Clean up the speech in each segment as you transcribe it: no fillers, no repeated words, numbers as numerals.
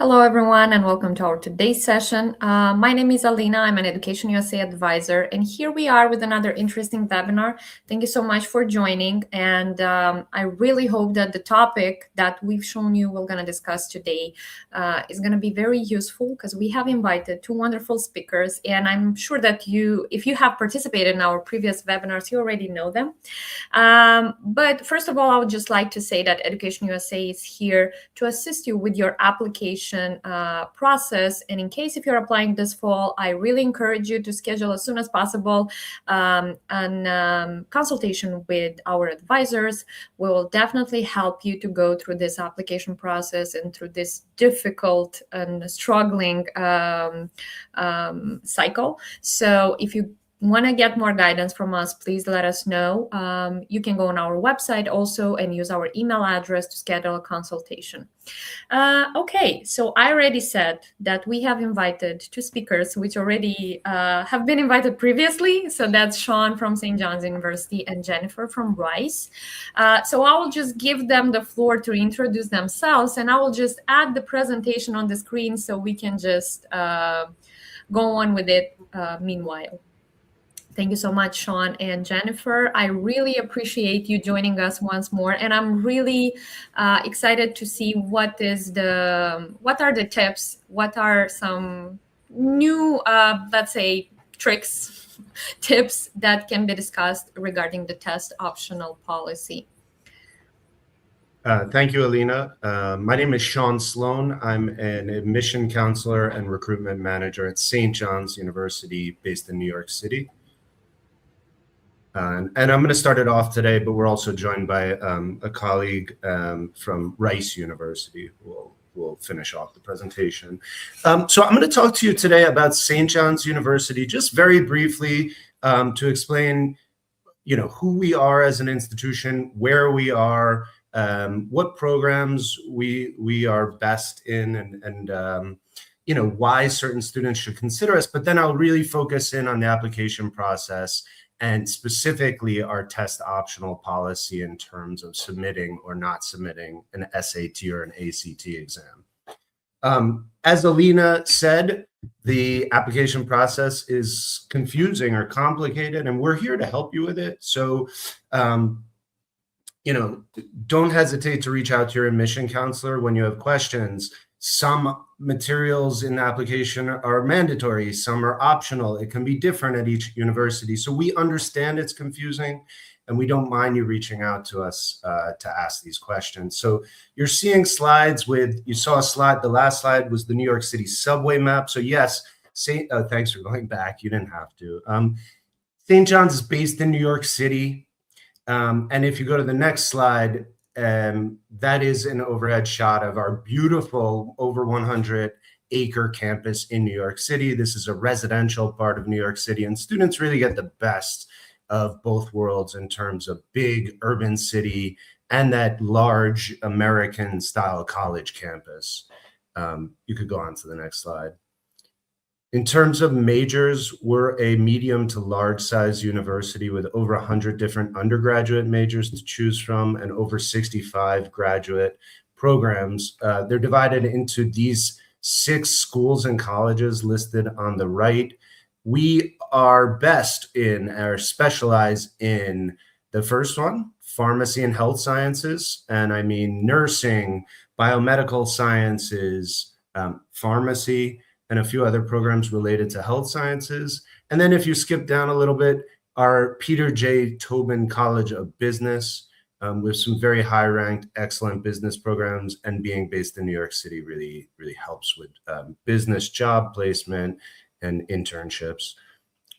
Hello, everyone, and welcome to our today's session. My name is Alina. I'm an Education USA advisor, and here we are with another interesting webinar. Thank you so much for joining, and I really hope that the topic that we've shown you we're going to discuss today is going to be very useful because we have invited two wonderful speakers, and I'm sure that if you have participated in our previous webinars, you already know them. But first of all, I would just like to say that Education USA is here to assist you with your application process. And in case if you're applying this fall, I really encourage you to schedule as soon as possible an consultation with our advisors. We will definitely help you to go through this application process and through this difficult and struggling cycle. So if you want to get more guidance from us, please let us know. You can go on our website also and use our email address to schedule a consultation. Okay, so I already said that we have invited two speakers which already have been invited previously. So that's Shawn from St. John's University and Jennifer from Rice. So I will just give them the floor to introduce themselves, and I will just add the presentation on the screen so we can just go on with it meanwhile. Thank you so much, Shawn and Jennifer. I really appreciate you joining us once more, and I'm really excited to see what are the tips, what are some new, let's say, tips that can be discussed regarding the test optional policy. Thank you, Alina. My name is Shawn Slon. I'm an admission counselor and recruitment manager at St. John's University based in New York City. And I'm going to start it off today, but we're also joined by a colleague from Rice University who will finish off the presentation. So I'm going to talk to you today about St. John's University, just very briefly to explain, who we are as an institution, where we are, what programs we are best in, and why certain students should consider us. But then I'll really focus in on the application process and specifically our test optional policy in terms of submitting or not submitting an SAT or an ACT exam. As Alina said, the application process is confusing or complicated, and we're here to help you with it. So, don't hesitate to reach out to your admission counselor when you have questions. Some materials in the application are mandatory, some are optional. It can be different at each university. So we understand it's confusing, and we don't mind you reaching out to us to ask these questions. So you're seeing slides you saw a slide, the last slide was the New York City subway map. So yes, thanks for going back, you didn't have to. St. John's is based in New York City. And if you go to the next slide, that is an overhead shot of our beautiful over 100-acre campus in New York City. This is a residential part of New York City, and students really get the best of both worlds in terms of big urban city and that large American-style college campus. You could go on to the next slide. In terms of majors, we're a medium to large size university with over 100 different undergraduate majors to choose from and over 65 graduate programs. They're divided into these 6 schools and colleges listed on the right. We are specialize in the first one, pharmacy and health sciences, and I mean nursing, biomedical sciences, pharmacy, and a few other programs related to health sciences. And then if you skip down a little bit, our Peter J. Tobin College of Business with some very high-ranked, excellent business programs, and being based in New York City really, really helps with business job placement and internships.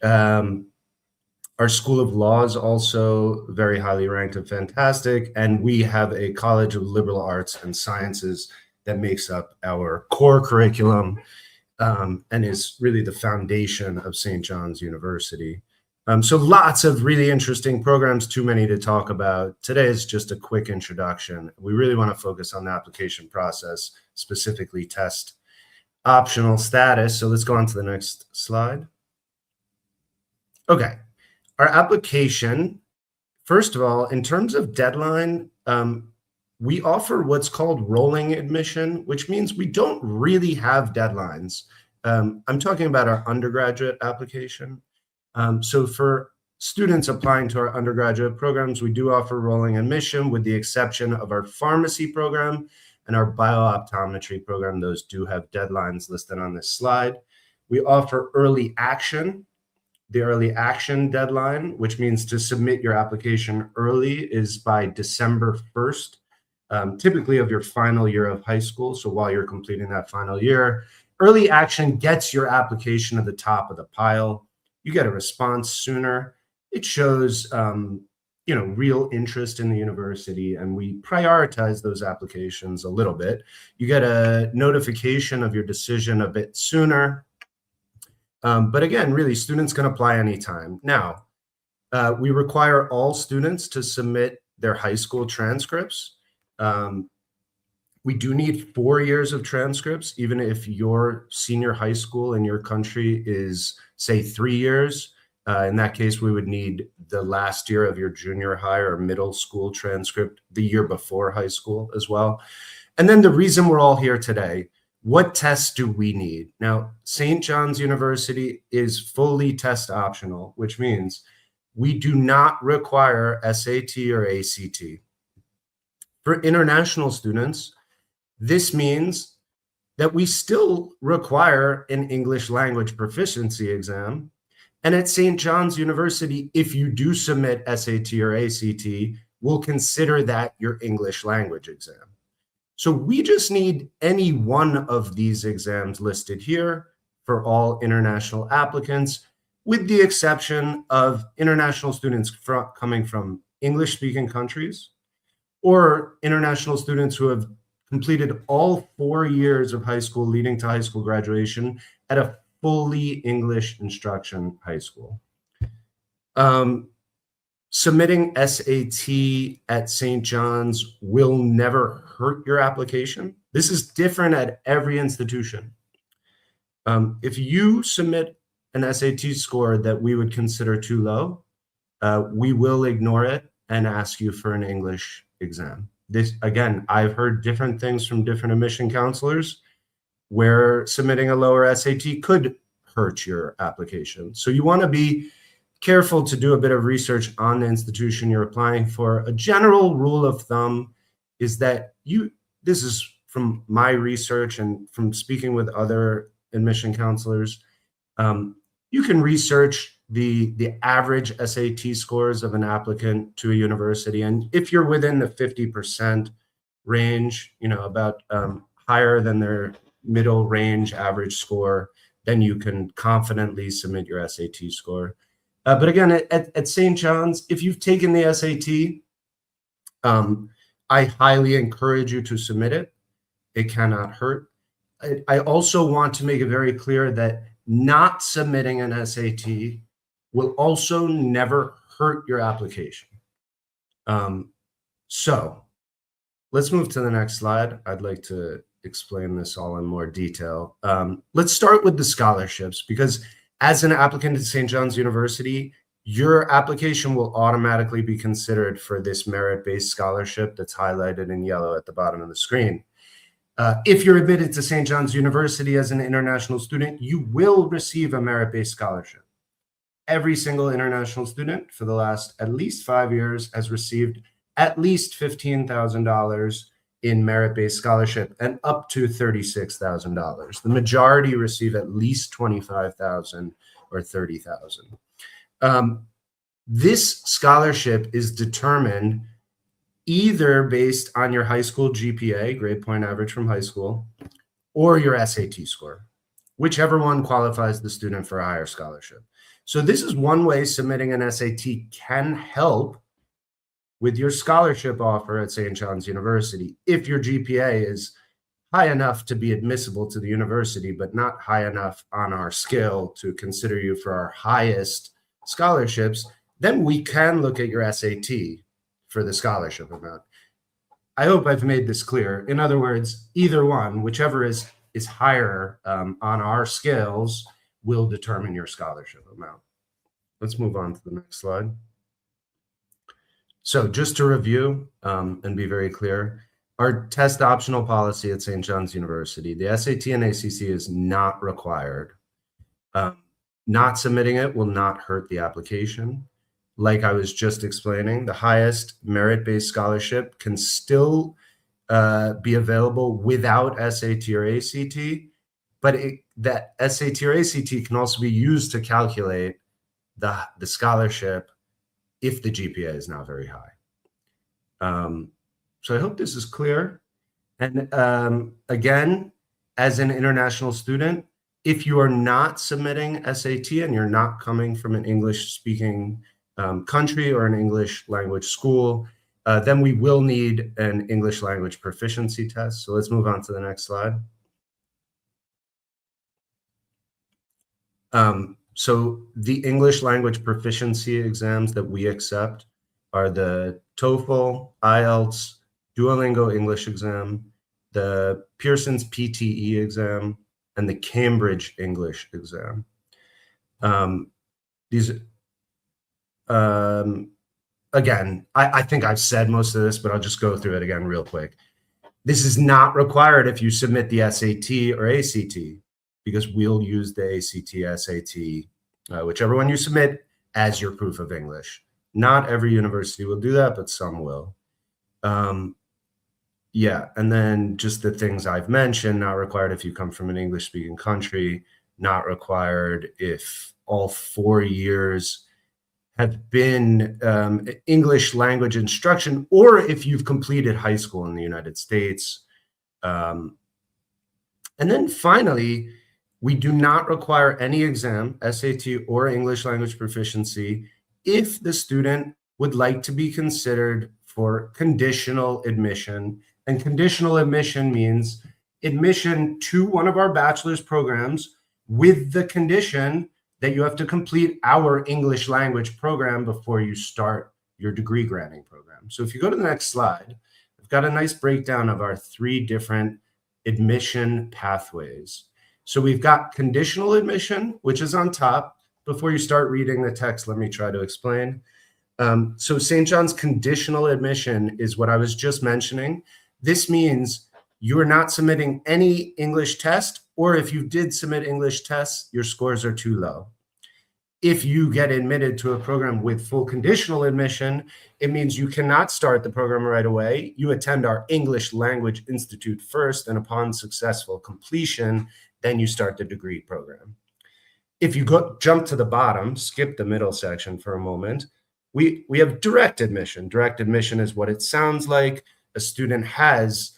Our School of Law is also very highly ranked and fantastic, and we have a College of Liberal Arts and Sciences that makes up our core curriculum. And is really the foundation of St. John's University. So lots of really interesting programs, too many to talk about. Today is just a quick introduction. We really want to focus on the application process, specifically test optional status. So let's go on to the next slide. Okay, our application, first of all, in terms of deadline, we offer what's called rolling admission, which means we don't really have deadlines. I'm talking about our undergraduate application. So for students applying to our undergraduate programs, we do offer rolling admission with the exception of our pharmacy program and our biooptometry program. Those do have deadlines listed on this slide. We offer early action. The early action deadline, which means to submit your application early, is by December 1st, typically of your final year of high school. So while you're completing that final year, early action gets your application to the top of the pile. You get a response sooner. It shows real interest in the university, and we prioritize those applications a little bit. You get a notification of your decision a bit sooner. But again, really, students can apply anytime. Now, we require all students to submit their high school transcripts. We do need 4 years of transcripts, even if your senior high school in your country is, say, 3 years. In that case, we would need the last year of your junior high or middle school transcript the year before high school as well. And then the reason we're all here today, what tests do we need? Now, St. John's University is fully test optional, which means we do not require SAT or ACT. For international students, this means that we still require an English language proficiency exam. And at St. John's University, if you do submit SAT or ACT, we'll consider that your English language exam. So we just need any one of these exams listed here for all international applicants, with the exception of international students coming from English-speaking countries or international students who have completed all 4 years of high school leading to high school graduation at a fully English instruction high school. Submitting SAT at St. John's will never hurt your application. This is different at every institution. If you submit an SAT score that we would consider too low, we will ignore it and ask you for an English exam. This, again, I've heard different things from different admission counselors where submitting a lower SAT could hurt your application. So you want to be careful to do a bit of research on the institution you're applying for. A general rule of thumb is that this is from my research and from speaking with other admission counselors, you can research the average SAT scores of an applicant to a university. And if you're within the 50% range, about higher than their middle range average score, then you can confidently submit your SAT score. But again, at St. John's, if you've taken the SAT, I highly encourage you to submit it. It cannot hurt. I also want to make it very clear that not submitting an SAT will also never hurt your application. So let's move to the next slide. I'd like to explain this all in more detail. Let's start with the scholarships, because as an applicant at St. John's University, your application will automatically be considered for this merit-based scholarship that's highlighted in yellow at the bottom of the screen. If you're admitted to St. John's University as an international student, you will receive a merit-based scholarship. Every single international student for the last at least 5 years has received at least $15,000 in merit-based scholarship and up to $36,000. The majority receive at least $25,000 or $30,000. This scholarship is determined either based on your high school GPA, grade point average from high school, or your SAT score, whichever one qualifies the student for a higher scholarship. So this is one way submitting an SAT can help with your scholarship offer at St. John's University. If your GPA is high enough to be admissible to the university, but not high enough on our scale to consider you for our highest scholarships, then we can look at your SAT for the scholarship amount. I hope I've made this clear. In other words, either one, whichever is higher on our scales, will determine your scholarship amount. Let's move on to the next slide. So just to review and be very clear, Our test optional policy at St. John's University, the SAT and ACT is not required. Not submitting it will not hurt the application. Like I was just explaining, the highest merit-based scholarship can still be available without SAT or ACT, but that SAT or ACT can also be used to calculate the scholarship if the GPA is not very high. So I hope this is clear. And again, as an international student, if you are not submitting SAT and you're not coming from an English-speaking country or an English language school, then we will need an English language proficiency test. So let's move on to the next slide. So the English language proficiency exams that we accept are the TOEFL, IELTS, Duolingo English exam, the Pearson's PTE exam, and the Cambridge English exam. Again, I think I've said most of this, but I'll just go through it again real quick. This is not required if you submit the SAT or ACT, because we'll use the ACT, SAT, whichever one you submit as your proof of English. Not every university will do that, but some will. Yeah, and then just the things I've mentioned, not required if you come from an English-speaking country, not required if all 4 years have been English language instruction, or if you've completed high school in the United States. And then finally, we do not require any exam, SAT or English language proficiency, if the student would like to be considered for conditional admission. And conditional admission means admission to one of our bachelor's programs with the condition that you have to complete our English language program before you start your degree granting program. So if you go to the next slide, I've got a nice breakdown of our 3 different admission pathways. So we've got conditional admission, which is on top. Before you start reading the text, let me try to explain. So St. John's conditional admission is what I was just mentioning. This means you are not submitting any English test, or if you did submit English tests, your scores are too low. If you get admitted to a program with full conditional admission, it means you cannot start the program right away. You attend our English Language Institute first, and upon successful completion, then you start the degree program. If you jump to the bottom, skip the middle section for a moment, we have direct admission. Direct admission is what it sounds like. A student has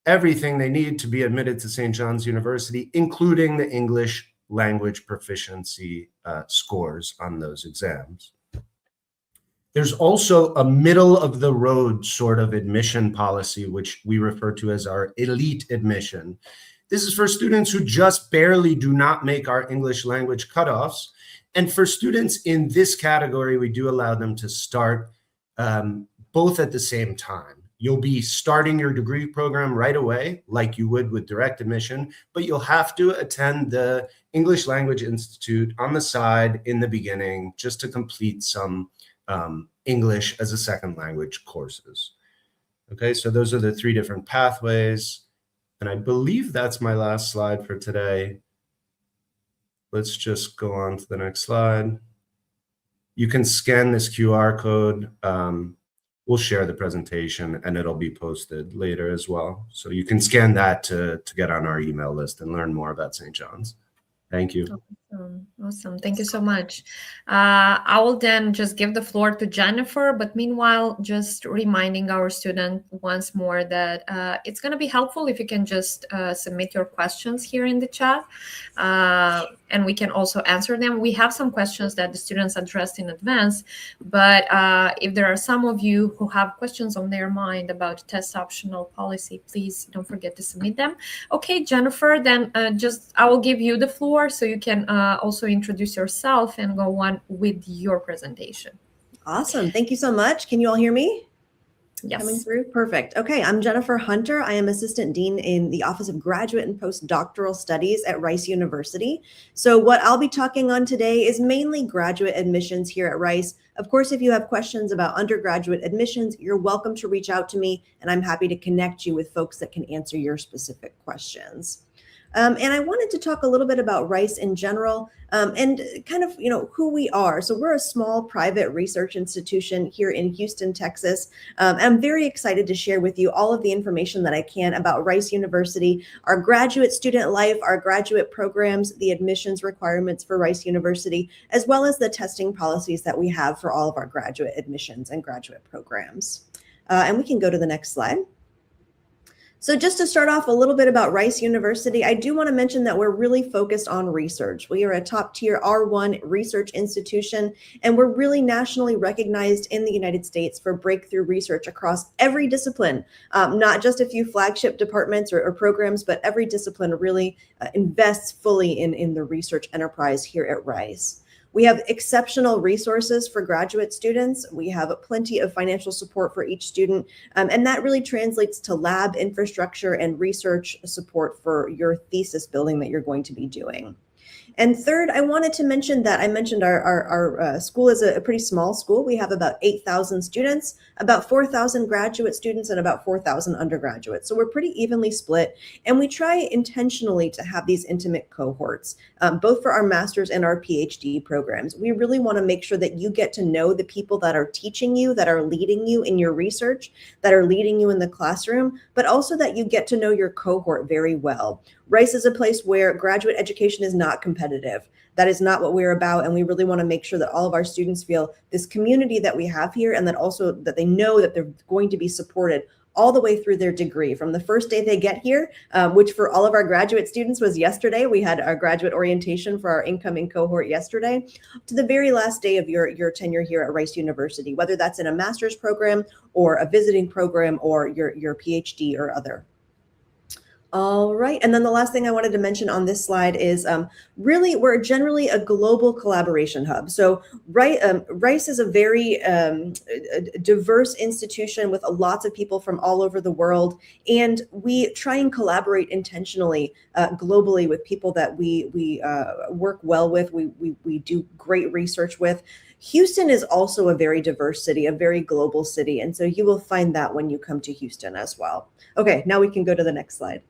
everything they need to be admitted to St. John's University, including the English language proficiency scores on those exams. There's also a middle of the road sort of admission policy, which we refer to as our elite admission. This is for students who just barely do not make our English language cutoffs. And for students in this category, we do allow them to start both at the same time. You'll be starting your degree program right away, like you would with direct admission, but you'll have to attend the English Language Institute on the side in the beginning just to complete some English as a second language courses. Okay, so those are the 3 different pathways. And I believe that's my last slide for today. Let's just go on to the next slide. You can scan this QR code. We'll share the presentation and it'll be posted later as well. So you can scan that to get on our email list and learn more about St. John's. Thank you. Awesome. Thank you so much. I will then just give the floor to Jennifer, but meanwhile, just reminding our student once more that it's going to be helpful if you can just submit your questions here in the chat, and we can also answer them. We have some questions that the students addressed in advance, but if there are some of you who have questions on their mind about test optional policy, please don't forget to submit them. Okay, Jennifer, then I will give you the floor so you can also introduce yourself and go on with your presentation. Awesome. Thank you so much. Can you all hear me? Yes. Coming through? Perfect. Okay, I'm Jennifer Hunter. I am Assistant Dean in the Office of Graduate and Postdoctoral Studies at Rice University. So what I'll be talking on today is mainly graduate admissions here at Rice. Of course, if you have questions about undergraduate admissions, you're welcome to reach out to me, and I'm happy to connect you with folks that can answer your specific questions. And I wanted to talk a little bit about Rice in general, and kind of, who we are. So we're a small private research institution here in Houston, Texas. I'm very excited to share with you all of the information that I can about Rice University, our graduate student life, our graduate programs, the admissions requirements for Rice University, as well as the testing policies that we have for all of our graduate admissions and graduate programs. And we can go to the next slide. So just to start off a little bit about Rice University, I do want to mention that we're really focused on research. We are a top tier R1 research institution, and we're really nationally recognized in the United States for breakthrough research across every discipline, not just a few flagship departments or programs, but every discipline really invests fully in the research enterprise here at Rice. We have exceptional resources for graduate students. We have plenty of financial support for each student, and that really translates to lab infrastructure and research support for your thesis building that you're going to be doing. And third, I wanted to mention that I mentioned our school is a pretty small school. We have about 8,000 students, about 4,000 graduate students, and about 4,000 undergraduates. So we're pretty evenly split. And we try intentionally to have these intimate cohorts, both for our master's and our PhD programs. We really want to make sure that you get to know the people that are teaching you, that are leading you in your research, that are leading you in the classroom, but also that you get to know your cohort very well. Rice is a place where graduate education is not competitive. That is not what we're about. And we really want to make sure that all of our students feel this community that we have here, and that also that they know that they're going to be supported all the way through their degree. From the first day they get here, which for all of our graduate students was yesterday. We had our graduate orientation for our incoming cohort yesterday, to the very last day of your tenure here at Rice University, whether that's in a master's program or a visiting program or your PhD or other. All right. And then the last thing I wanted to mention on this slide is really we're generally a global collaboration hub. So Rice is a very diverse institution with lots of people from all over the world. And we try and collaborate intentionally globally with people that we work well with, we do great research with. Houston is also a very diverse city, a very global city. And so you will find that when you come to Houston as well. Okay, now we can go to the next slide.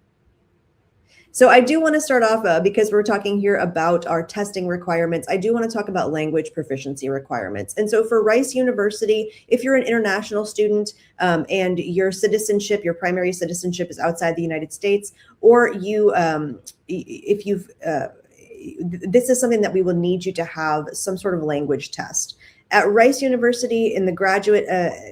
So I do want to start off because we're talking here about our testing requirements. I do want to talk about language proficiency requirements. And so for Rice University, if you're an international student and your citizenship, your primary citizenship is outside the United States, or you, if you've, this is something that we will need you to have some sort of language test. At Rice University in the graduate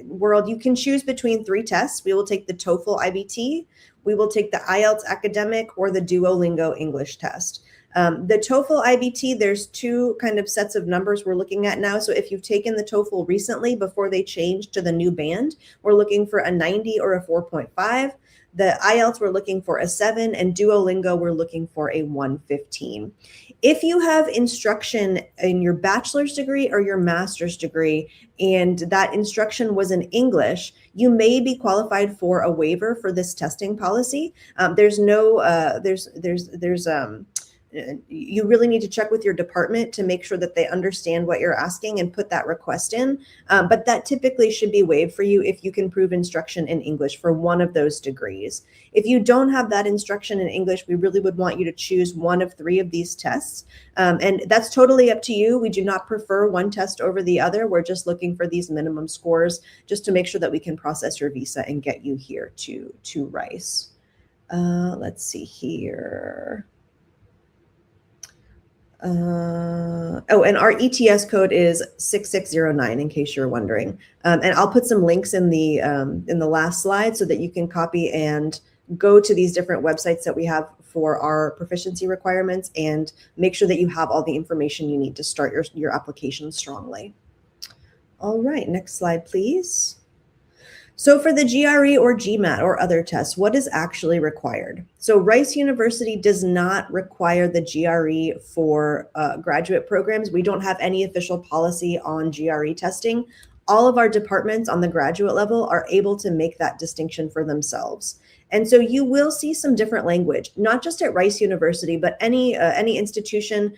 world, you can choose between 3 tests. We will take the TOEFL IBT, we will take the IELTS academic, or the Duolingo English test. The TOEFL IBT, there's 2 kind of sets of numbers we're looking at now. So if you've taken the TOEFL recently before they changed to the new band, we're looking for a 90 or a 4.5. The IELTS, we're looking for a 7, and Duolingo, we're looking for a 115. If you have instruction in your bachelor's degree or your master's degree, and that instruction was in English, you may be qualified for a waiver for this testing policy. You really need to check with your department to make sure that they understand what you're asking and put that request in. But that typically should be waived for you if you can prove instruction in English for one of those degrees. If you don't have that instruction in English, we really would want you to choose one of 3 of these tests. And that's totally up to you. We do not prefer one test over the other. We're just looking for these minimum scores just to make sure that we can process your visa and get you here to Rice. Let's see here. And our ETS code is 6609, in case you're wondering. And I'll put some links in the last slide so that you can copy and go to these different websites that we have for our proficiency requirements and make sure that you have all the information you need to start your application strongly. All right, next slide, please. So for the GRE or GMAT or other tests, what is actually required? So Rice University does not require the GRE for graduate programs. We don't have any official policy on GRE testing. all of our departments on the graduate level are able to make that distinction for themselves. And so you will see some different language, not just at Rice University, but any institution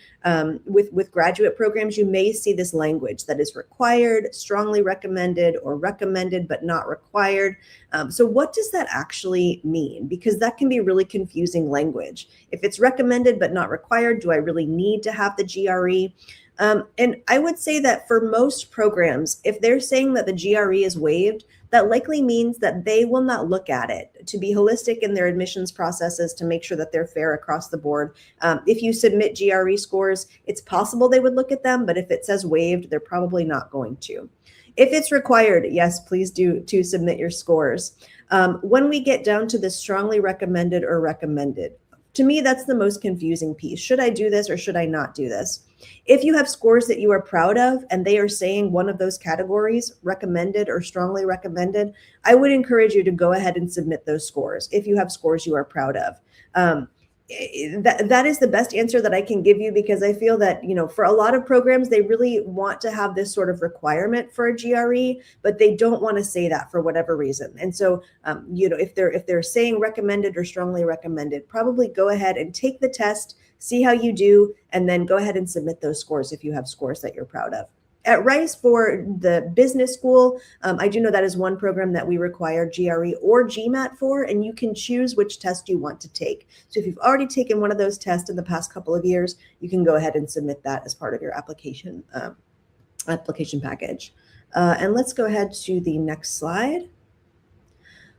with graduate programs. You may see this language that is required, strongly recommended, or recommended but not required. So what does that actually mean? Because that can be really confusing language. If it's recommended but not required, do I really need to have the GRE? And I would say that for most programs, if they're saying that the GRE is waived, that likely means that they will not look at it to be holistic in their admissions processes to make sure that they're fair across the board. If you submit GRE scores, it's possible they would look at them, but if it says waived, they're probably not going to. If it's required, yes, please do to submit your scores. When we get down to the strongly recommended or recommended, to me, that's the most confusing piece. Should I do this or should I not do this? If you have scores that you are proud of and they are saying one of those categories, recommended or strongly recommended, I would encourage you to go ahead and submit those scores if you have scores you are proud of. That is the best answer that I can give you, because I feel that, for a lot of programs, they really want to have this sort of requirement for a GRE, but they don't want to say that for whatever reason. And so, if they're saying recommended or strongly recommended, probably go ahead and take the test, see how you do, and then go ahead and submit those scores if you have scores that you're proud of. At Rice, for the business school, I do know that is one program that we require GRE or GMAT for, and you can choose which test you want to take. So if you've already taken one of those tests in the past couple of years, you can go ahead and submit that as part of your application package. And let's go ahead to the next slide.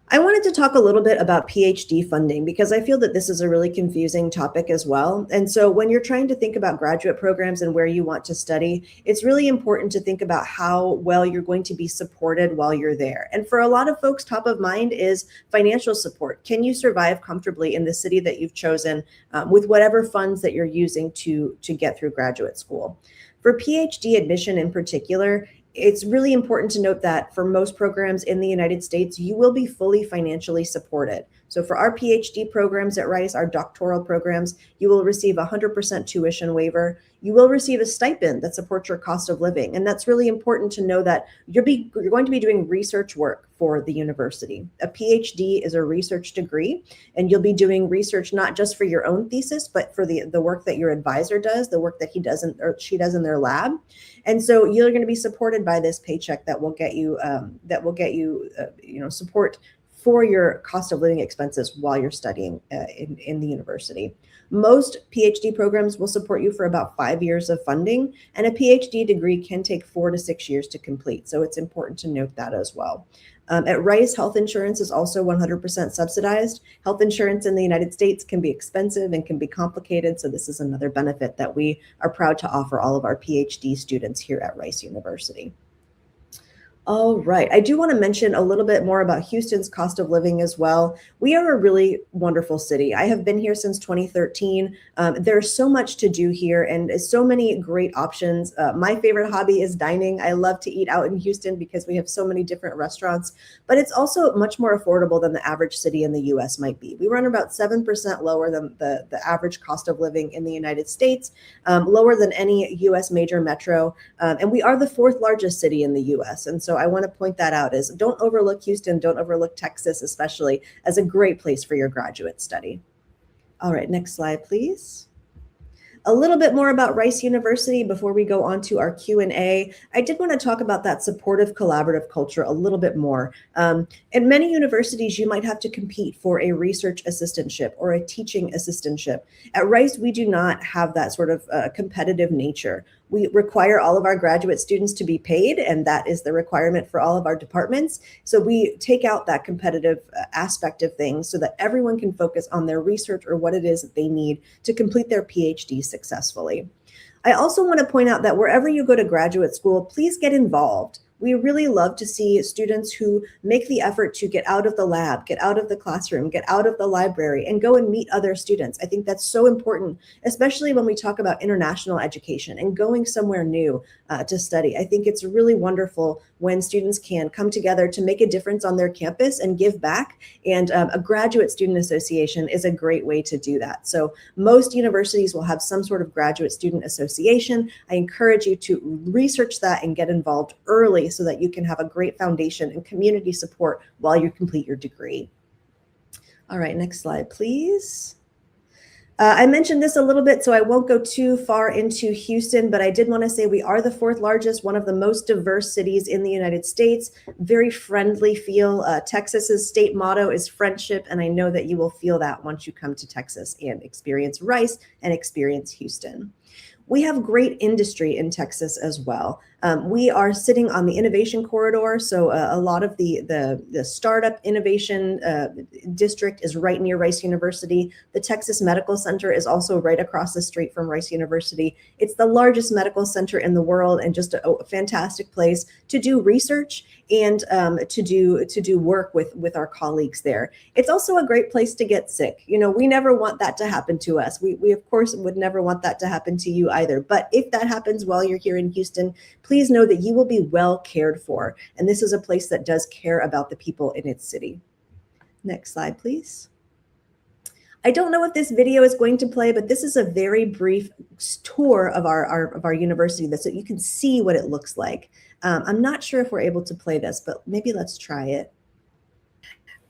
I wanted to talk a little bit about PhD funding, because I feel that this is a really confusing topic as well. And so when you're trying to think about graduate programs and where you want to study, it's really important to think about how well you're going to be supported while you're there. And for a lot of folks, top of mind is financial support. Can you survive comfortably in the city that you've chosen with whatever funds that you're using to get through graduate school? For PhD admission in particular, it's really important to note that for most programs in the United States, you will be fully financially supported. So for our PhD programs at Rice, our doctoral programs, you will receive 100% tuition waiver. You will receive a stipend that supports your cost of living. And that's really important to know that you're going to be doing research work for the university. A PhD is a research degree, and you'll be doing research not just for your own thesis, but for the work that your advisor does, the work that he does or she does in their lab. And so you're going to be supported by this paycheck that will get you support for your cost of living expenses while you're studying in the university. Most PhD programs will support you for about 5 years of funding, and a PhD degree can take 4 to 6 years to complete. So it's important to note that as well. At Rice, health insurance is also 100% subsidized. Health insurance in the United States can be expensive and can be complicated. So this is another benefit that we are proud to offer all of our PhD students here at Rice University. All right. I do want to mention a little bit more about Houston's cost of living as well. We are a really wonderful city. I have been here since 2013. There's so much to do here and so many great options. My favorite hobby is dining. I love to eat out in Houston because we have so many different restaurants, but it's also much more affordable than the average city in the US might be. We run about 7% lower than the average cost of living in the United States, lower than any US major metro. And we are the 4th largest city in the US. And so I want to point that out, is don't overlook Houston, don't overlook Texas, especially, as a great place for your graduate study. All right, next slide, please. A little bit more about Rice University before we go on to our Q&A. I did want to talk about that supportive, collaborative culture a little bit more. In many universities, you might have to compete for a research assistantship or a teaching assistantship. At Rice, we do not have that sort of competitive nature. We require all of our graduate students to be paid, and that is the requirement for all of our departments. So we take out that competitive aspect of things so that everyone can focus on their research or what it is that they need to complete their PhD successfully. I also want to point out that wherever you go to graduate school, please get involved. We really love to see students who make the effort to get out of the lab, get out of the classroom, get out of the library, and go and meet other students. I think that's so important, especially when we talk about international education and going somewhere new to study. I think it's really wonderful when students can come together to make a difference on their campus and give back. And a graduate student association is a great way to do that. So most universities will have some sort of graduate student association. I encourage you to research that and get involved early so that you can have a great foundation and community support while you complete your degree. All right, next slide, please. I mentioned this a little bit, so I won't go too far into Houston, but I did want to say we are the 4th largest, one of the most diverse cities in the United States. Very friendly feel. Texas's state motto is friendship, and I know that you will feel that once you come to Texas and experience Rice and experience Houston. We have great industry in Texas as well. We are sitting on the innovation corridor, so a lot of the startup innovation district is right near Rice University. The Texas Medical Center is also right across the street from Rice University. It's the largest medical center in the world and just a fantastic place to do research and to do work with our colleagues there. It's also a great place to get sick. You know, we never want that to happen to us. We of course would never want that to happen to you either. But if that happens while you're here in Houston, please know that you will be well cared for. And this is a place that does care about the people in its city. Next slide, please. I don't know if this video is going to play, but this is a very brief tour of our university so you can see what it looks like. I'm not sure if we're able to play this, but maybe let's try it.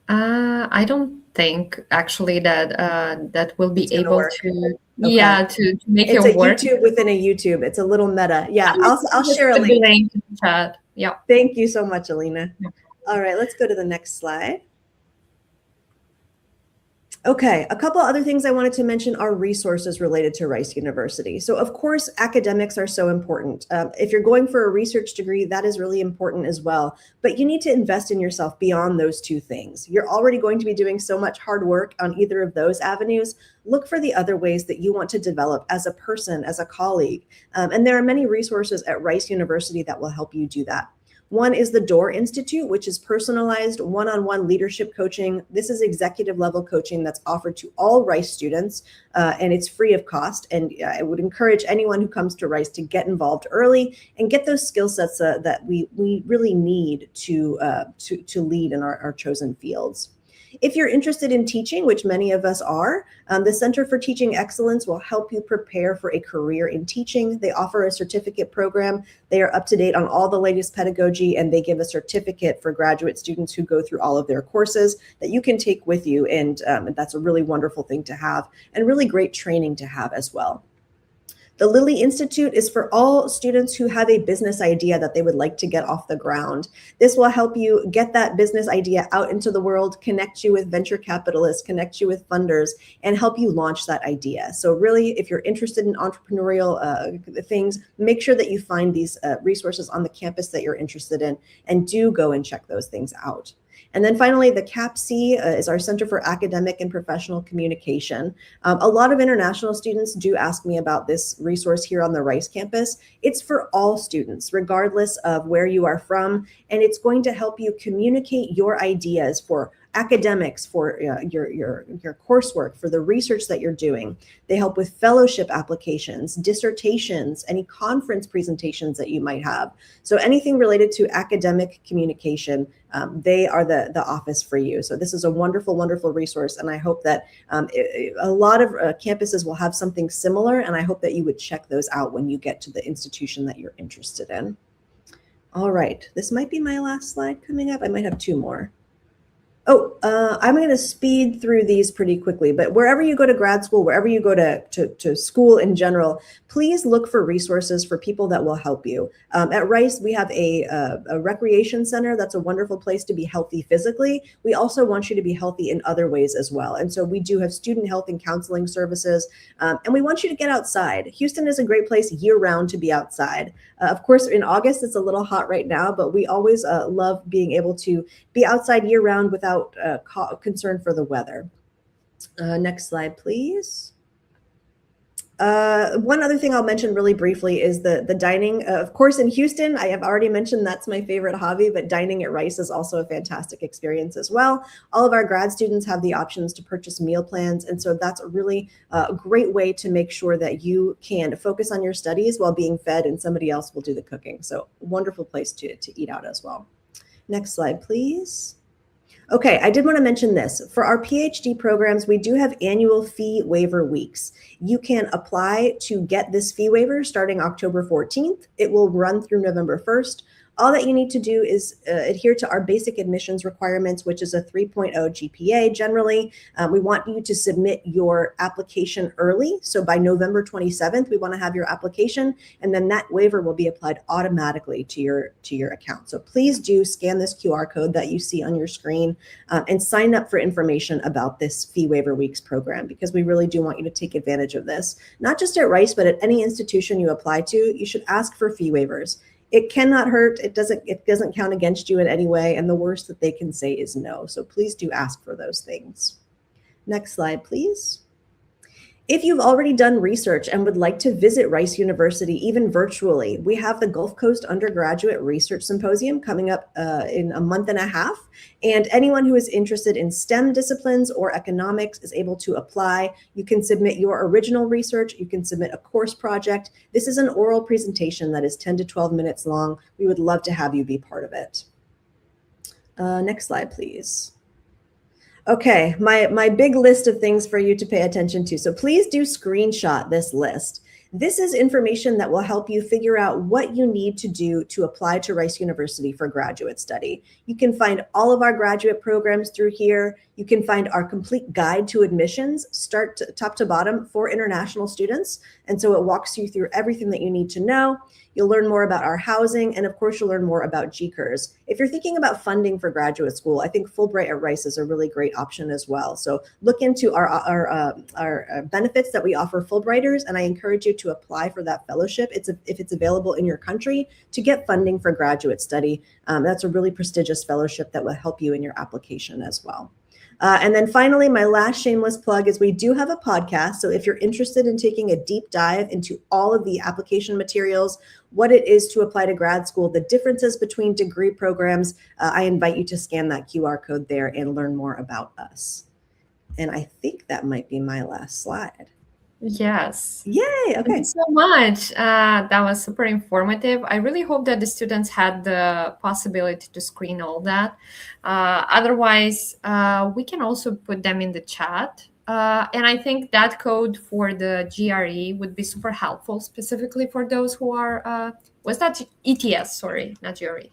I don't think actually that will be able work. to, Okay. yeah, to make It's it a work. YouTube within a YouTube. It's a little meta. Yeah, I'll share a Put the link. link in the chat. Yeah. Thank you so much, Alina. All right, let's go to the next slide. Okay, a couple other things I wanted to mention are resources related to Rice University. So of course, academics are so important. If you're going for a research degree, that is really important as well. But you need to invest in yourself beyond those two things. You're already going to be doing so much hard work on either of those avenues. Look for the other ways that you want to develop as a person, as a colleague. And there are many resources at Rice University that will help you do that. One is the DOOR Institute, which is personalized one-on-one leadership coaching. This is executive level coaching that's offered to all Rice students, and it's free of cost. And I would encourage anyone who comes to Rice to get involved early and get those skill sets that we really need to lead in our chosen fields. If you're interested in teaching, which many of us are, the Center for Teaching Excellence will help you prepare for a career in teaching. They offer a certificate program. They are up to date on all the latest pedagogy, and they give a certificate for graduate students who go through all of their courses that you can take with you. And that's a really wonderful thing to have and really great training to have as well. The Lilly Institute is for all students who have a business idea that they would like to get off the ground. This will help you get that business idea out into the world, connect you with venture capitalists, connect you with funders, and help you launch that idea. So really, if you're interested in entrepreneurial things, make sure that you find these resources on the campus that you're interested in, and do go and check those things out. And then finally, the CAPC is our Center for Academic and Professional Communication. A lot of international students do ask me about this resource here on the Rice campus. It's for all students, regardless of where you are from, and it's going to help you communicate your ideas for academics, for your coursework, for the research that you're doing. They help with fellowship applications, dissertations, any conference presentations that you might have. So anything related to academic communication, they are the office for you. So this is a wonderful, wonderful resource. And I hope that a lot of campuses will have something similar. And I hope that you would check those out when you get to the institution that you're interested in. All right, this might be my last slide coming up. I might have two more. Oh, I'm going to speed through these pretty quickly, but wherever you go to grad school, wherever you go to school in general, please look for resources for people that will help you. At Rice, we have a recreation center. That's a wonderful place to be healthy physically. We also want you to be healthy in other ways as well. And so we do have student health and counseling services, and we want you to get outside. Houston is a great place year-round to be outside. Of course, in August, it's a little hot right now, but we always love being able to be outside year-round without concern for the weather. Next slide, please. One other thing I'll mention really briefly is the dining. Of course, in Houston, I have already mentioned that's my favorite hobby, but dining at Rice is also a fantastic experience as well. All of our grad students have the options to purchase meal plans, and so that's a really great way to make sure that you can focus on your studies while being fed, and somebody else will do the cooking. So wonderful place to eat out as well. Next slide, please. Okay, I did want to mention this. For our PhD programs, we do have annual fee waiver weeks. You can apply to get this fee waiver starting October 14th. It will run through November 1st. All that you need to do is adhere to our basic admissions requirements, which is a 3.0 GPA generally. We want you to submit your application early. So by November 27th, we want to have your application, and then that waiver will be applied automatically to your account. So please do scan this QR code that you see on your screen and sign up for information about this Fee Waiver Weeks program, because we really do want you to take advantage of this. Not just at Rice, but at any institution you apply to, you should ask for fee waivers. It cannot hurt. It doesn't count against you in any way. And the worst that they can say is no. So please do ask for those things. Next slide, please. If you've already done research and would like to visit Rice University, even virtually, we have the Gulf Coast Undergraduate Research Symposium coming up in a month and a half. And anyone who is interested in STEM disciplines or economics is able to apply. You can submit your original research. You can submit a course project. This is an oral presentation that is 10 to 12 minutes long. We would love to have you be part of it. Next slide, please. Okay, my big list of things for you to pay attention to. So please do screenshot this list. This is information that will help you figure out what you need to do to apply to Rice University for graduate study. You can find all of our graduate programs through here. You can find our complete guide to admissions, top to bottom, for international students. And so it walks you through everything that you need to know. You'll learn more about our housing, and of course, you'll learn more about GCURS. If you're thinking about funding for graduate school, I think Fulbright at Rice is a really great option as well. So look into our benefits that we offer Fulbrighters, and I encourage you to apply for that fellowship if it's available in your country to get funding for graduate study. That's a really prestigious fellowship that will help you in your application as well. And then finally, my last shameless plug is we do have a podcast. So if you're interested in taking a deep dive into all of the application materials, what it is to apply to grad school, the differences between degree programs, I invite you to scan that QR code there and learn more about us. And I think that might be my last slide. Yes. Yay. Okay. Thank you so much. That was super informative. I really hope that the students had the possibility to screen all that. Otherwise, we can also put them in the chat. And I think that code for the GRE would be super helpful, specifically for those who are, was that ETS? Sorry, not GRE.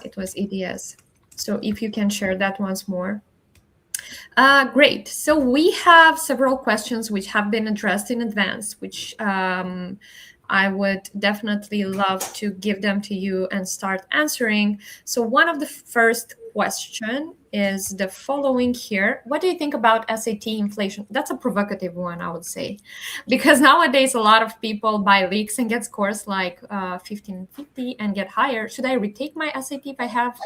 It was ETS. So if you can share that once more. Great. So we have several questions which have been addressed in advance, which I would definitely love to give them to you and start answering. So one of the first question is the following here. What do you think about SAT inflation? That's a provocative one, I would say, because nowadays a lot of people buy leaks and get scores like 1550 and get higher. Should I retake my SAT if I have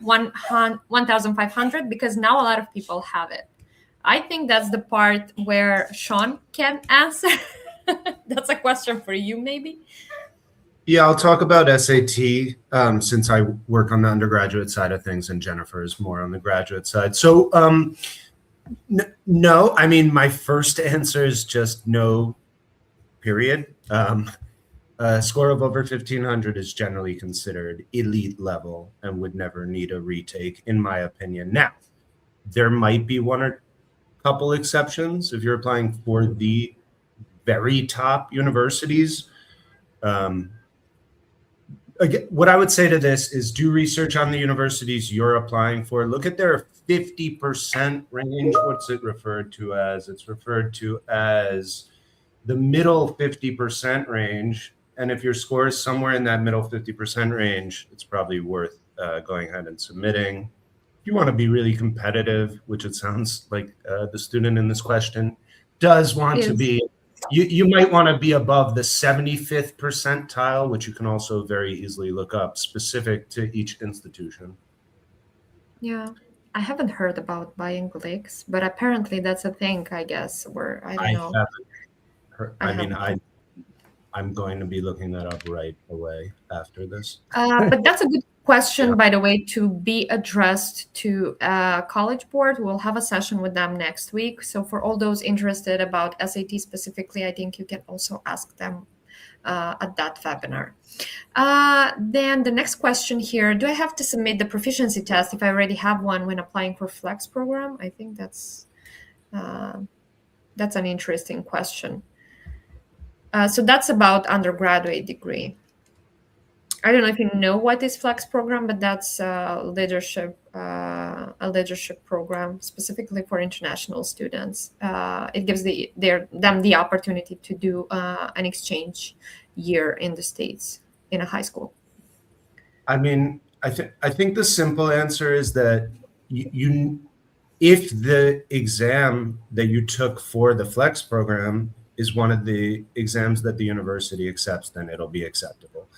1,500? Because now a lot of people have it. I think that's the part where Shawn can answer. That's a question for you, maybe. Yeah, I'll talk about SAT since I work on the undergraduate side of things and Jennifer is more on the graduate side. So no, I mean, my first answer is just no, period. A score of over 1,500 is generally considered elite level and would never need a retake, in my opinion. Now, there might be one or couple exceptions if you're applying for the very top universities. Again, what I would say to this is do research on the universities you're applying for. Look at their 50% range. What's it referred to as? It's referred to as the middle 50% range. And if your score is somewhere in that middle 50% range, it's probably worth going ahead and submitting. If you want to be really competitive, which it sounds like the student in this question does want to be, you might want to be above the 75th percentile, which you can also very easily look up specific to each institution. Yeah, I haven't heard about buying leaks, but apparently that's a thing, I guess, where I don't know. I'm going to be looking that up right away after this. But that's a good question, by the way, to be addressed to College Board. We'll have a session with them next week. So for all those interested about SAT specifically, I think you can also ask them at that webinar. Then the next question here, do I have to submit the proficiency test if I already have one when applying for Flex program? I think that's an interesting question. So that's about undergraduate degree. I don't know if you know what is Flex program, but that's a leadership program specifically for international students. It gives them the opportunity to do an exchange year in the States in a high school. I mean, I think the simple answer is that if the exam that you took for the Flex program is one of the exams that the university accepts, then it'll be acceptable.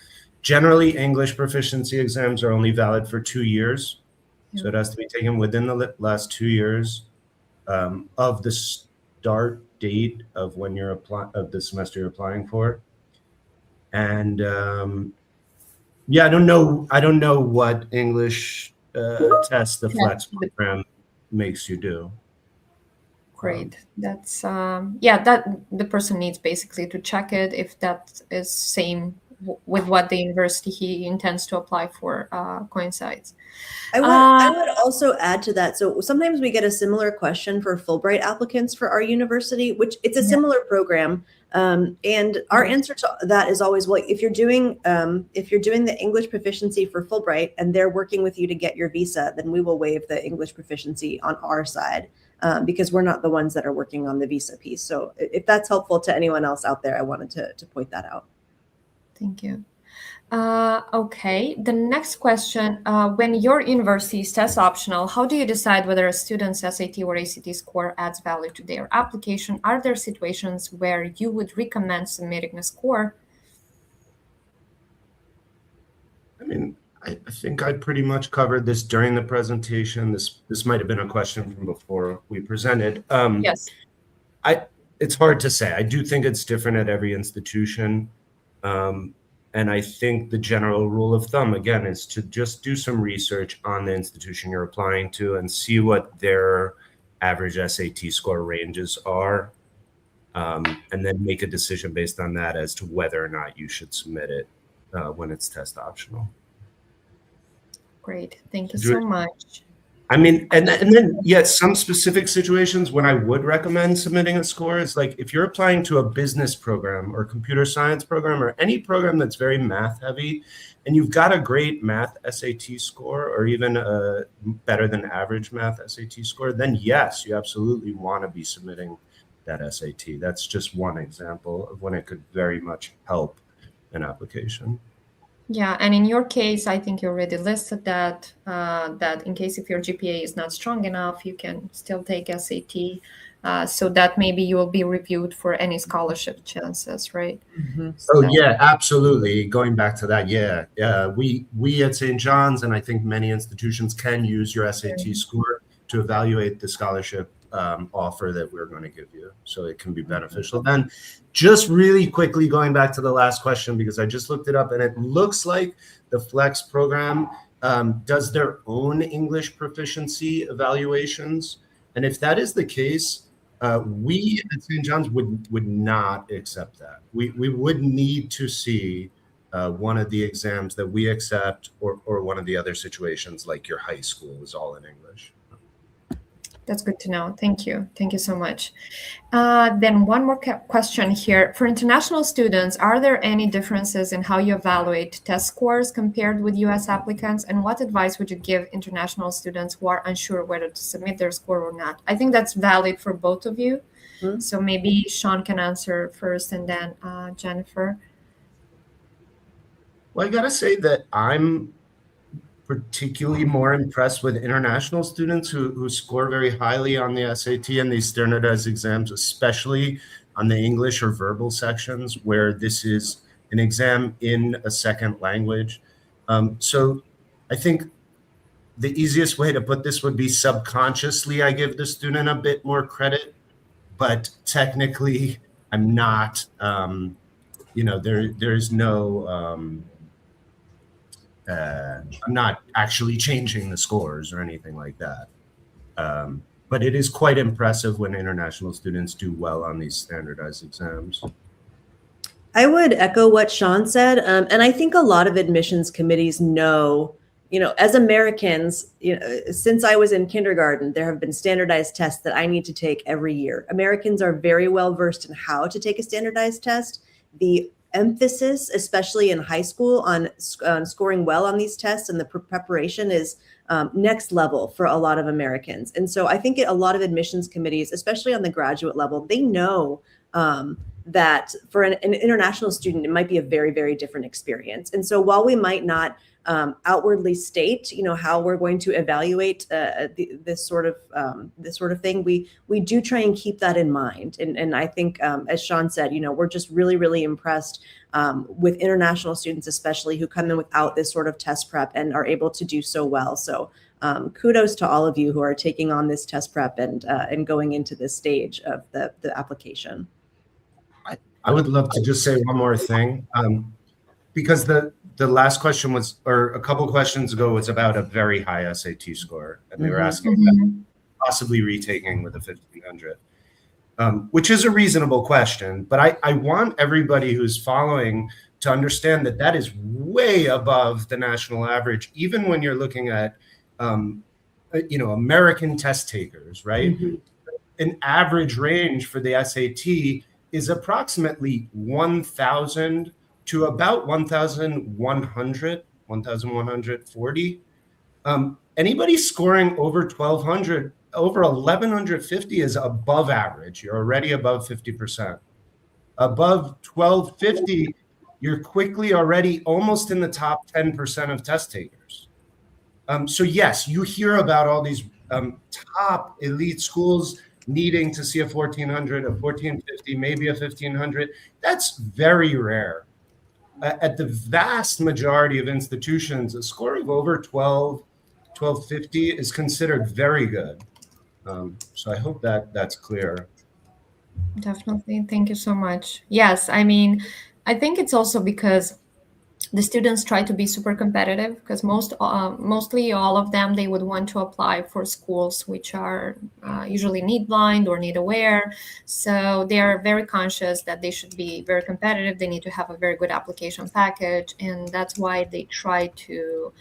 Generally, English proficiency exams are only valid for 2 years. Yeah. So it has to be taken within the last 2 years of the start date of when you're of the semester you're applying for. And yeah, I don't know what English test the Flex program makes you do. Great. That's that the person needs basically to check it if that is same with what the university he intends to apply for coincides. I would also add to that. So sometimes we get a similar question for Fulbright applicants for our university, which it's a similar program. And our answer to that is always, well, if you're doing the English proficiency for Fulbright and they're working with you to get your visa, then we will waive the English proficiency on our side because we're not the ones that are working on the visa piece. So if that's helpful to anyone else out there, I wanted to point that out. Thank you. Okay, the next question, when your university is test optional, how do you decide whether a student's SAT or ACT score adds value to their application? Are there situations where you would recommend submitting a score? I mean, I think I pretty much covered this during the presentation. This might have been a question from before we presented. Yes. It's hard to say. I do think it's different at every institution. And I think the general rule of thumb, again, is to just do some research on the institution you're applying to and see what their average SAT score ranges are, and then make a decision based on that as to whether or not you should submit it when it's test optional. Great. Thank you so much. I mean, and then, yes, some specific situations when I would recommend submitting a score is like if you're applying to a business program or computer science program or any program that's very math heavy and you've got a great math SAT score or even a better than average math SAT score, then yes, you absolutely want to be submitting that SAT. That's just one example of when it could very much help an application. Yeah, and in your case, I think you already listed that in case if your GPA is not strong enough, you can still take SAT, so that maybe you will be reviewed for any scholarship chances, right? Mm-hmm. So yeah, absolutely. Going back to that, we at St. John's and I think many institutions can use your SAT score to evaluate the scholarship offer that we're going to give you, so it can be beneficial. Then just really quickly going back to the last question, because I just looked it up and it looks like the Flex program does their own English proficiency evaluations, and if that is the case, we at St. John's would not accept that. We would need to see one of the exams that we accept or one of the other situations like your high school is all in English. That's good to know. Thank you. Thank you so much. Then one more question here. For international students, are there any differences in how you evaluate test scores compared with US applicants? And what advice would you give international students who are unsure whether to submit their score or not? I think that's valid for both of you. Mm-hmm. So maybe Shawn can answer first and then Jennifer. Well, I gotta say that I'm particularly more impressed with international students who score very highly on the SAT and these standardized exams, especially on the English or verbal sections where this is an exam in a second language. So I think the easiest way to put this would be subconsciously I give the student a bit more credit, but technically I'm not, there's no, I'm not actually changing the scores or anything like that. But it is quite impressive when international students do well on these standardized exams. I would echo what Shawn said. And I think a lot of admissions committees know, as Americans, since I was in kindergarten, there have been standardized tests that I need to take every year. Americans are very well versed in how to take a standardized test. The emphasis, especially in high school, on scoring well on these tests and the preparation is next level for a lot of Americans. And so I think a lot of admissions committees, especially on the graduate level, they know that for an international student, it might be a very, very different experience. And so while we might not outwardly state, how we're going to evaluate this sort of thing, we do try and keep that in mind. And I think, as Shawn said, we're just really, really impressed with international students, especially who come in without this sort of test prep and are able to do so well. So kudos to all of you who are taking on this test prep and going into this stage of the application. I would love to just say one more thing, because the last question was, or a couple questions ago, was about a very high SAT score, and they were asking about possibly retaking with a 1500, which is a reasonable question. But I want everybody who's following to understand that that is way above the national average, even when you're looking at, American test takers, right? An average range for the SAT is approximately 1,000 to about 1,100, 1,140. Anybody scoring over 1,200, over 1,150 is above average. You're already above 50%. Above 1,250, you're quickly already almost in the top 10% of test takers. So yes, you hear about all these top elite schools needing to see a 1,400, a 1,450, maybe a 1,500. That's very rare. At the vast majority of institutions, a score of over 1,250 is considered very good. So I hope that's clear. Definitely. Thank you so much. Yes, I mean, I think it's also because the students try to be super competitive, because mostly all of them, they would want to apply for schools which are usually need blind or need aware. So they are very conscious that they should be very competitive. They need to have a very good application package. And that's why they try to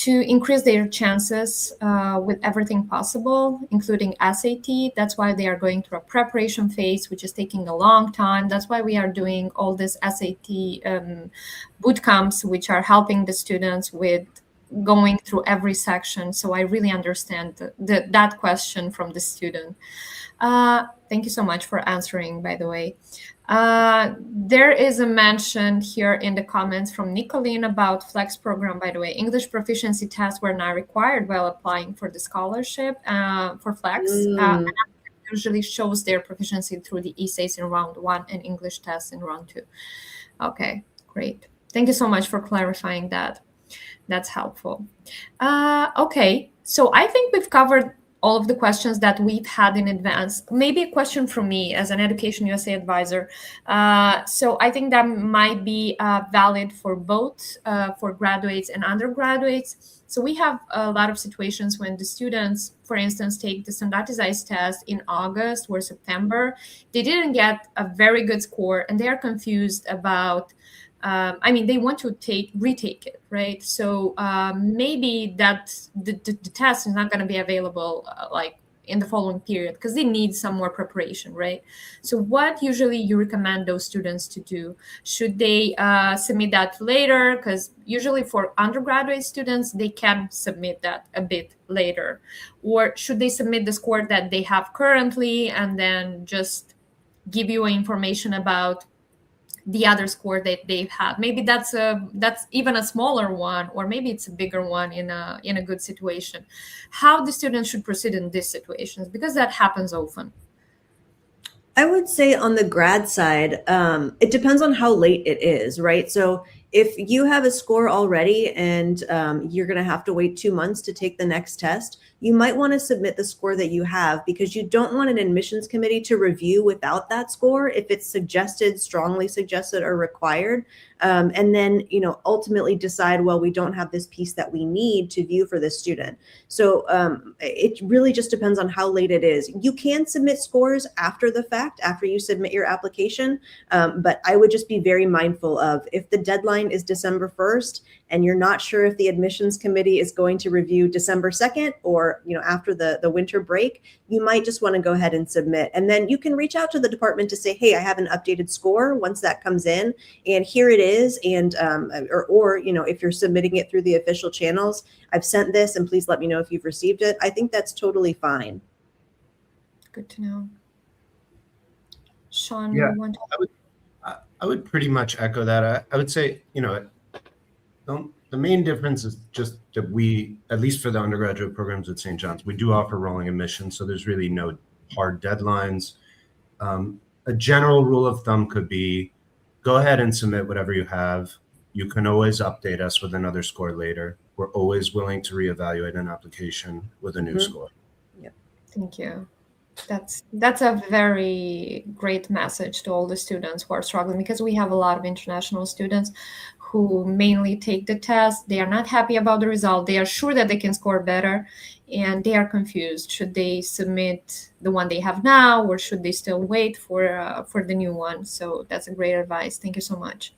increase their chances with everything possible, including SAT. That's why they are going through a preparation phase, which is taking a long time. That's why we are doing all this SAT boot camps, which are helping the students with going through every section. So I really understand that question from the student. Thank you so much for answering, by the way. There is a mention here in the comments from Nicolene about Flex program. By the way, English proficiency tests were not required while applying for the scholarship for Flex. And usually shows their proficiency through the essays in round 1 and English tests in round 2. Okay, great. Thank you so much for clarifying that. That's helpful. Okay, so I think we've covered all of the questions that we've had in advance. Maybe a question from me as an Education USA advisor. So I think that might be valid for both for graduates and undergraduates. So we have a lot of situations when the students, for instance, take the standardized test in August or September. They didn't get a very good score and they are confused about they want to retake it, right? So maybe that the test is not going to be available like in the following period because they need some more preparation, right? So what usually you recommend those students to do? Should they submit that later? Because usually for undergraduate students, they can submit that a bit later. Or should they submit the score that they have currently and then just give you information about the other score that they've had? Maybe that's even a smaller one, or maybe it's a bigger one in a good situation. How the students should proceed in these situations, because that happens often. I would say on the grad side, it depends on how late it is, right? So if you have a score already and you're going to have to wait 2 months to take the next test, you might want to submit the score that you have, because you don't want an admissions committee to review without that score if it's suggested, strongly suggested, or required. And then, ultimately decide, well, we don't have this piece that we need to view for this student. So it really just depends on how late it is. You can submit scores after the fact, after you submit your application, but I would just be very mindful of, if the deadline is December 1st and you're not sure if the admissions committee is going to review December 2nd or after the winter break, you might just want to go ahead and submit. And then you can reach out to the department to say, hey, I have an updated score once that comes in, and here it is. And or if you're submitting it through the official channels, I've sent this and please let me know if you've received it. I think that's totally fine. Good to know. Shawn, Yeah, you want to... I would pretty much echo that. I would say, the main difference is just that we, at least for the undergraduate programs at St. John's, we do offer rolling admission. So there's really no hard deadlines. A general rule of thumb could be, go ahead and submit whatever you have. You can always update us with another score later. We're always willing to reevaluate an application with a new score. Yep. Thank you. That's a very great message to all the students who are struggling, because we have a lot of international students who mainly take the test. They are not happy about the result. They are sure that they can score better, and they are confused. Should they submit the one they have now, or should they still wait for the new one? So that's a great advice. Thank you so much.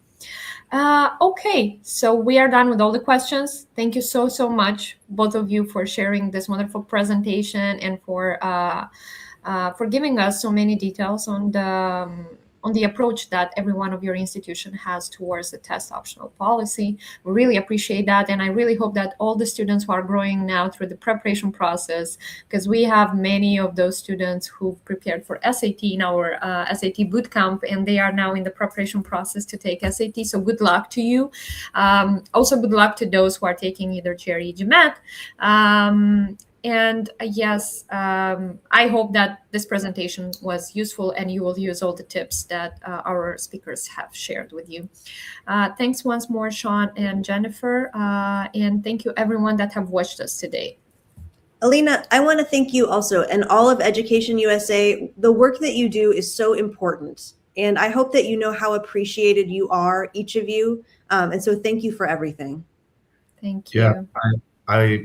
Okay, so we are done with all the questions. Thank you so much, both of you, for sharing this wonderful presentation and for giving us so many details on the approach that every one of your institution has towards the test optional policy. We really appreciate that, and I really hope that all the students who are growing now through the preparation process, because we have many of those students who've prepared for SAT in our SAT bootcamp, and they are now in the preparation process to take SAT. So good luck to you. Also, good luck to those who are taking either GRE, GMAT. And yes, I hope that this presentation was useful and you will use all the tips that our speakers have shared with you. Thanks once more, Shawn and Jennifer, and thank you everyone that have watched us today. Alina, I want to thank you also, and all of Education USA. The work that you do is so important, and I hope that you know how appreciated you are, each of you. And so thank you for everything. Thank you. Yeah,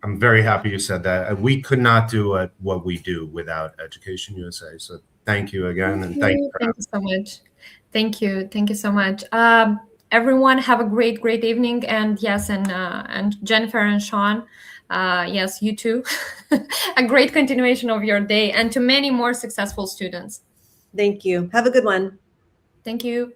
I'm very happy you said that. We could not do what we do without Education USA. So thank you again. Thank you so much. Thank you so much. Everyone have a great evening. And yes, and Jennifer and Shawn, yes, you too. A great continuation of your day, and to many more successful students. Thank you. Have a good one. Thank you.